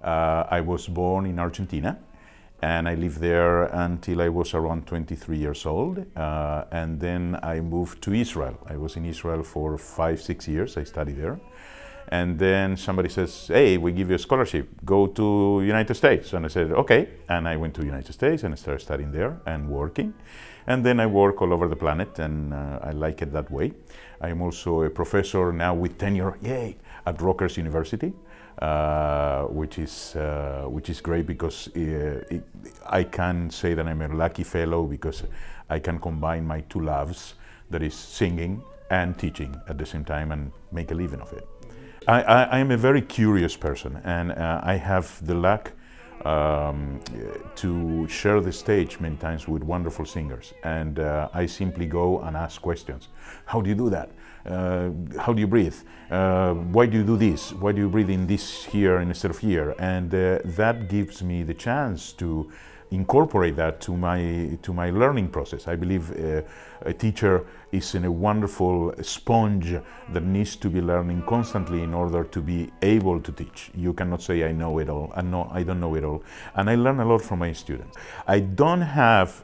I was born in Argentina, and I lived there until I was around 23 years old. And then I moved to Israel. I was in Israel for 5-6 years. I studied there. And then somebody says, hey, we give you a scholarship, go to United States. And I said, okay. And I went to United States and I started studying there and working. And then I work all over the planet, and I like it that way. I am also a professor now with tenure, yay, at Rutgers University, which is great because I can say that I'm a lucky fellow because I can combine my two loves, that is singing and teaching at the same time, and make a living of it. I am a very curious person, and I have the luck to share the stage many times with wonderful singers, and I simply go and ask questions. How do you do that? How do you breathe? Why do you do this? Why do you breathe in this here instead of here? And that gives me the chance to incorporate that to my learning process. I believe a teacher is a wonderful sponge that needs to be learning constantly in order to be able to teach. You cannot say I know it all, and no, I don't know it all. And I learn a lot from my students. I don't have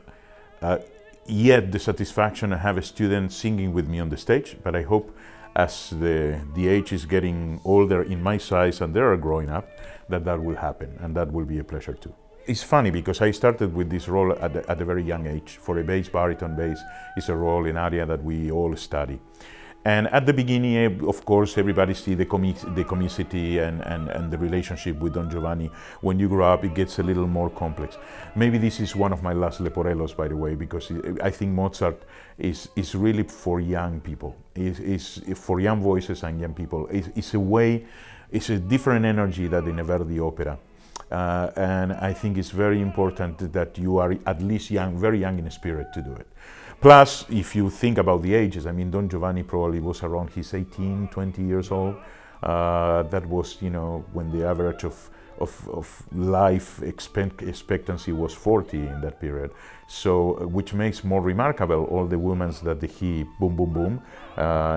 yet the satisfaction to have a student singing with me on the stage, but I hope as the age is getting older in my size and they are growing up, that will happen, and that will be a pleasure too. It's funny because I started with this role at a very young age. For a bass, baritone bass is a role, an area that we all study. And at the beginning, of course, everybody see the comicity and the relationship with Don Giovanni. When you grow up, it gets a little more complex. Maybe this is one of my last Leporellos, by the way, because I think Mozart is really for young people. It's for young voices and young people. It's a different energy than in a Verdi opera. And I think it's very important that you are at least young, very young in spirit to do it. Plus, if you think about the ages, I mean, Don Giovanni probably was around his 18, 20 years old. That was, you know, when the average of life expectancy was 40 in that period. So, which makes more remarkable all the women that he boom, boom, boom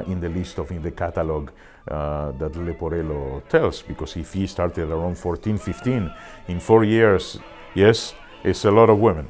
in the list in the catalog that Leporello tells, because if he started around 14, 15, in 4 years, yes, it's a lot of women.